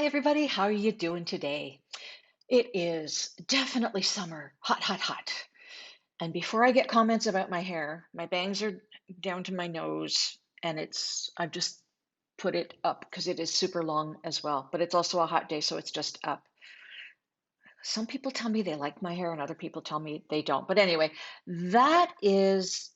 Hi, everybody. How are you doing today? It is definitely summer. Hot, hot, hot. And before I get comments about my hair, my bangs are down to my nose, and I've just put it up because it is super long as well. But it's also a hot day, so it's just up. Some people tell me they like my hair, and other people tell me they don't. But anyway, that is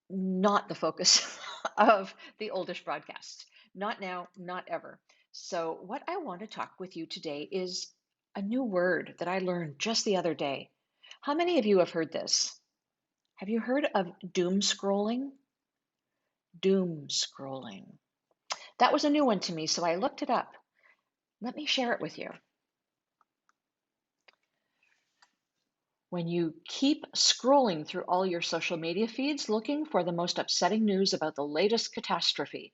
not the focus of the oldish broadcast. Not now, not ever. So, what I want to talk with you today is a new word that I learned just the other day. How many of you have heard this? Have you heard of doom scrolling? Doom scrolling. That was a new one to me, so I looked it up. Let me share it with you. When you keep scrolling through all your social media feeds looking for the most upsetting news about the latest catastrophe,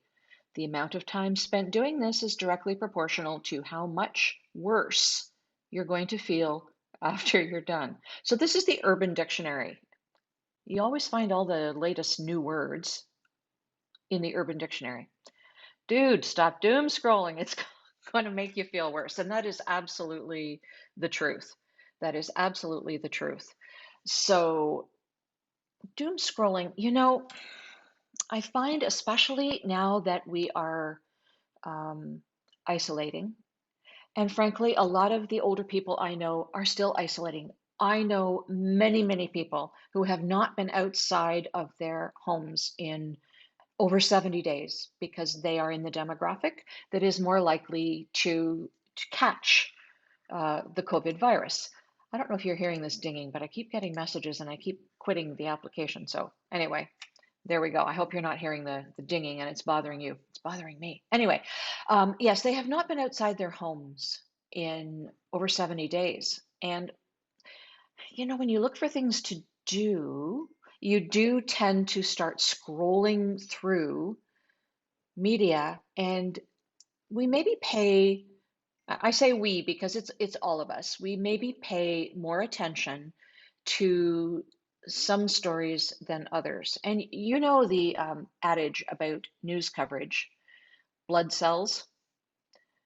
the amount of time spent doing this is directly proportional to how much worse you're going to feel after you're done. So, this is the Urban Dictionary. You always find all the latest new words in the Urban Dictionary. Dude, stop doom scrolling. It's going to make you feel worse. And that is absolutely the truth. That is absolutely the truth. So, doom scrolling, I find especially now that we are um, isolating. And frankly, a lot of the older people I know are still isolating. I know many, many people who have not been outside of their homes in over 70 days because they are in the demographic that is more likely to catch the COVID virus. I don't know if you're hearing this dinging, but I keep getting messages and I keep quitting the application. So, anyway, there we go. I hope you're not hearing the dinging and it's bothering you. It's bothering me. Anyway, yes, they have not been outside their homes in over 70 days. And, when you look for things to do, you do tend to start scrolling through media and we maybe pay, I say we because it's all of us. We maybe pay more attention to some stories than others. And you know the adage about news coverage, blood cells.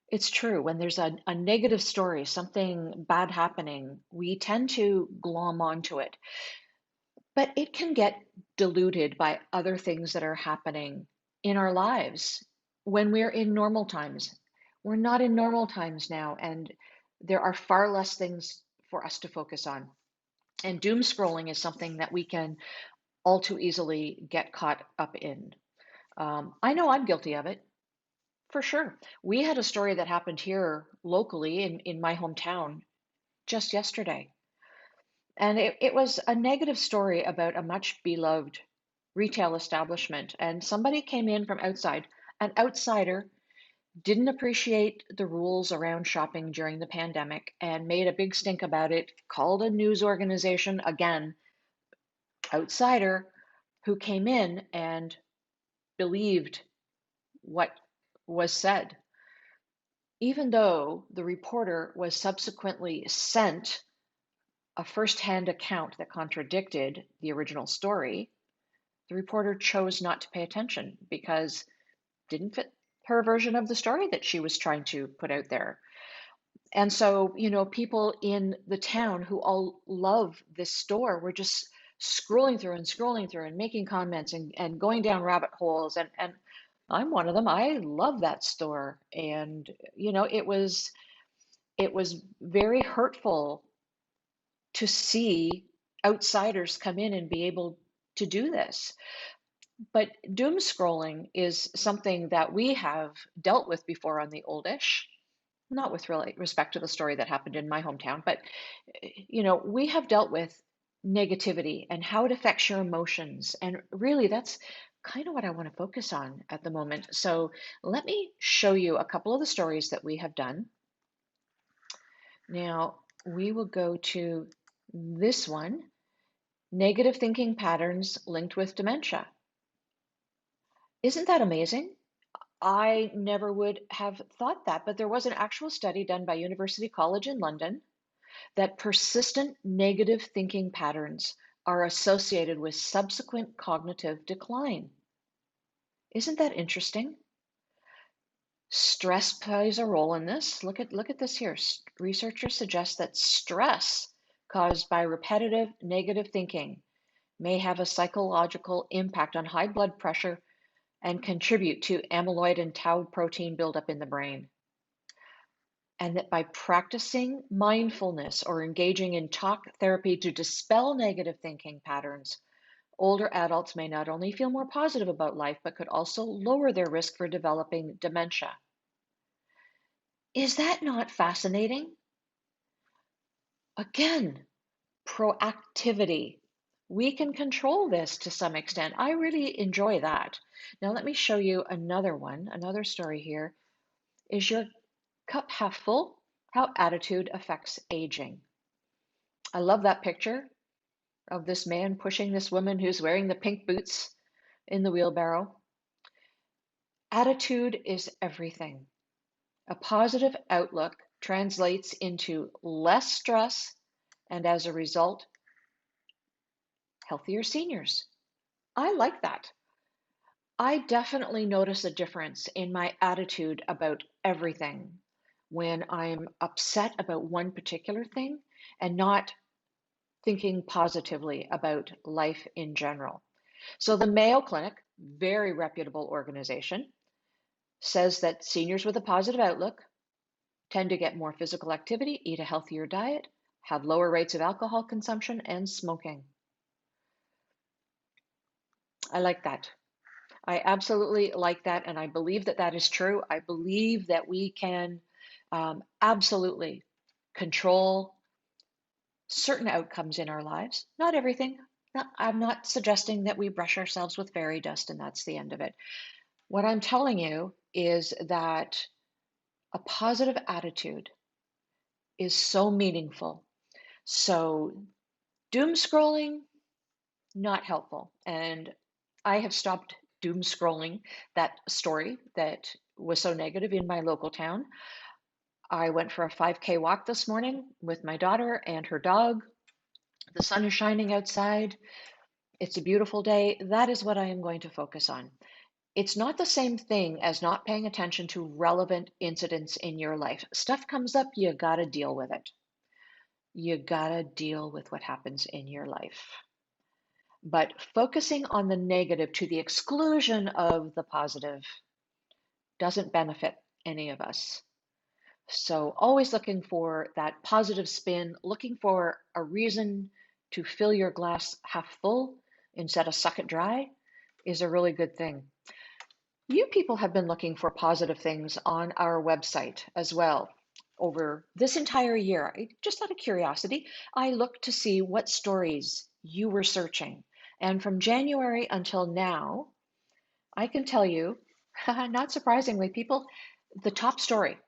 It's true. When there's a negative story, something bad happening, we tend to glom onto it. But it can get diluted by other things that are happening in our lives when we're in normal times. We're not in normal times now, and there are far less things for us to focus on. And doom scrolling is something that we can all too easily get caught up in. I know I'm guilty of it, for sure. We had a story that happened here locally in my hometown just yesterday. And it was a negative story about a much beloved retail establishment. And somebody came in from outside, an outsider, didn't appreciate the rules around shopping during the pandemic and made a big stink about it, called a news organization, again, outsider, who came in and believed what was said. Even though the reporter was subsequently sent a first-hand account that contradicted the original story, the reporter chose not to pay attention because it didn't fit her version of the story that she was trying to put out there. And so, people in the town who all love this store were just scrolling through and making comments and going down rabbit holes. And I'm one of them. I love that store. And, it was very hurtful to see outsiders come in and be able to do this. But doom scrolling is something that we have dealt with before on the oldish, not with really respect to the story that happened in my hometown, but we have dealt with negativity and how it affects your emotions. And really, that's kind of what I want to focus on at the moment. So let me show you a couple of the stories that we have done. Now, we will go to this one, negative thinking patterns linked with dementia. Isn't that amazing? I never would have thought that, but there was an actual study done by University College in London that persistent negative thinking patterns are associated with subsequent cognitive decline. Isn't that interesting? Stress plays a role in this. Look at this here. Researchers suggest that stress caused by repetitive negative thinking may have a psychological impact on high blood pressure and contribute to amyloid and tau protein buildup in the brain. And that by practicing mindfulness or engaging in talk therapy to dispel negative thinking patterns, older adults may not only feel more positive about life, but could also lower their risk for developing dementia. Is that not fascinating? Again, proactivity. We can control this to some extent. I really enjoy that. Now, let me show you another one. Another story here. Is your cup half full? How attitude affects aging. I love that picture of this man pushing this woman who's wearing the pink boots in the wheelbarrow. Attitude is everything. A positive outlook translates into less stress and, as a result, healthier seniors. I like that. I definitely notice a difference in my attitude about everything when I'm upset about one particular thing and not thinking positively about life in general. So, the Mayo Clinic, very reputable organization, says that seniors with a positive outlook tend to get more physical activity, eat a healthier diet, have lower rates of alcohol consumption and smoking. I like that. I absolutely like that, and I believe that that is true. I believe that we can absolutely control certain outcomes in our lives. Not everything. I'm not suggesting that we brush ourselves with fairy dust and that's the end of it. What I'm telling you is that a positive attitude is so meaningful. So, doom scrolling, not helpful. And I have stopped doom scrolling that story that was so negative in my local town. I went for a 5K walk this morning with my daughter and her dog. The sun is shining outside. It's a beautiful day. That is what I am going to focus on. It's not the same thing as not paying attention to relevant incidents in your life. Stuff comes up, you got to deal with it. You got to deal with what happens in your life. But focusing on the negative to the exclusion of the positive doesn't benefit any of us. So, always looking for that positive spin, looking for a reason to fill your glass half full instead of suck it dry is a really good thing. You people have been looking for positive things on our website as well over this entire year. Just out of curiosity, I looked to see what stories you were searching. And from January until now, I can tell you, not surprisingly, people, the top story,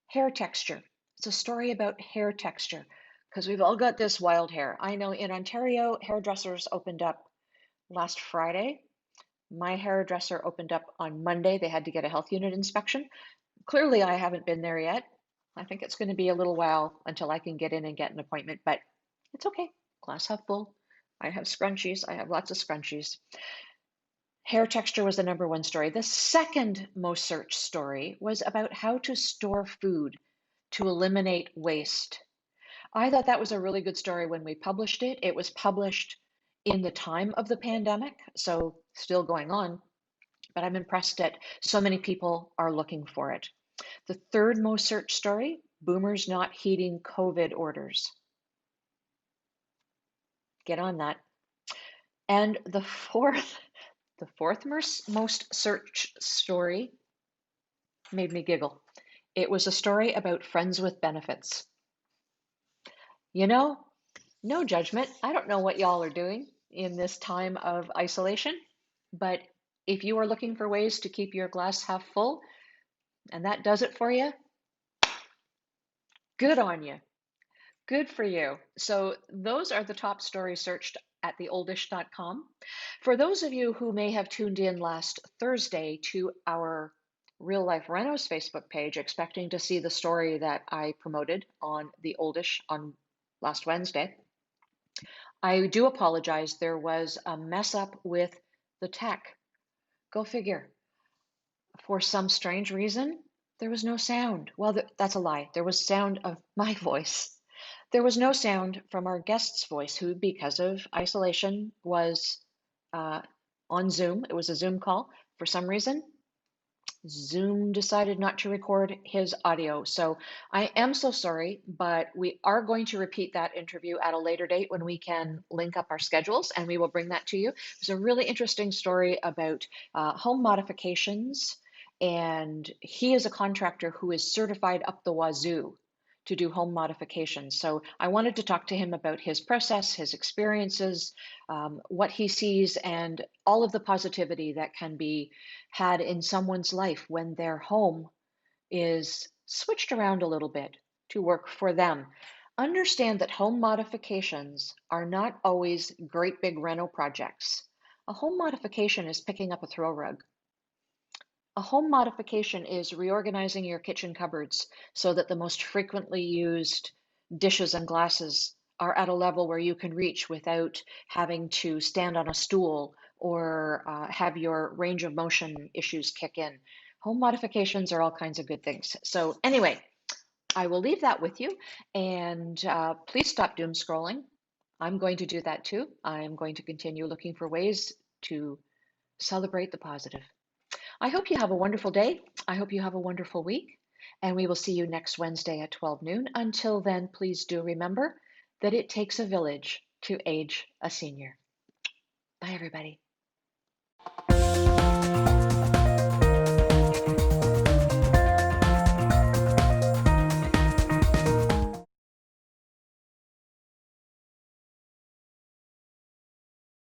hair texture. It's a story about hair texture because we've all got this wild hair. I know in Ontario, hairdressers opened up last Friday. My hairdresser opened up on Monday. They had to get a health unit inspection. Clearly, I haven't been there yet. I think it's going to be a little while until I can get in and get an appointment, but it's okay. Glass half full. I have scrunchies. I have lots of scrunchies. Hair texture was the number one story. The second most searched story was about how to store food to eliminate waste. I thought that was a really good story when we published it. It was published in the time of the pandemic, so still going on, but I'm impressed that so many people are looking for it. The third most searched story, boomers not heeding COVID orders. Get on that. And the fourth most searched story made me giggle. It was a story about friends with benefits. You know, no judgment. I don't know what y'all are doing in this time of isolation, but if you are looking for ways to keep your glass half full and that does it for you, good on you. Good for you. So those are the top stories searched at theoldish.com. For those of you who may have tuned in last Thursday to our Real Life Renos Facebook page, expecting to see the story that I promoted on The Oldish on last Wednesday, I do apologize. There was a mess up with the tech. Go figure. For some strange reason, There was no sound. Well, that's a lie. There was sound of my voice. There was no sound from our guest's voice, who, because of isolation, was uh, on Zoom. It was a Zoom call. For some reason, Zoom decided not to record his audio. So I am so sorry, but we are going to repeat that interview at a later date when we can link up our schedules, and we will bring that to you. It's a really interesting story about home modifications, and he is a contractor who is certified up the wazoo to do home modifications. So I wanted to talk to him about his process, his experiences, what he sees, and all of the positivity that can be had in someone's life when their home is switched around a little bit to work for them. Understand that home modifications are not always great big reno projects. A home modification is picking up a throw rug. A home modification is reorganizing your kitchen cupboards so that the most frequently used dishes and glasses are at a level where you can reach without having to stand on a stool or have your range of motion issues kick in. Home modifications are all kinds of good things. So, anyway, I will leave that with you, and please stop doom scrolling. I'm going to do that too. I am going to continue looking for ways to celebrate the positive. I hope you have a wonderful day. I hope you have a wonderful week. And we will see you next Wednesday at 12 noon. Until then, please do remember that it takes a village to age a senior. Bye, everybody.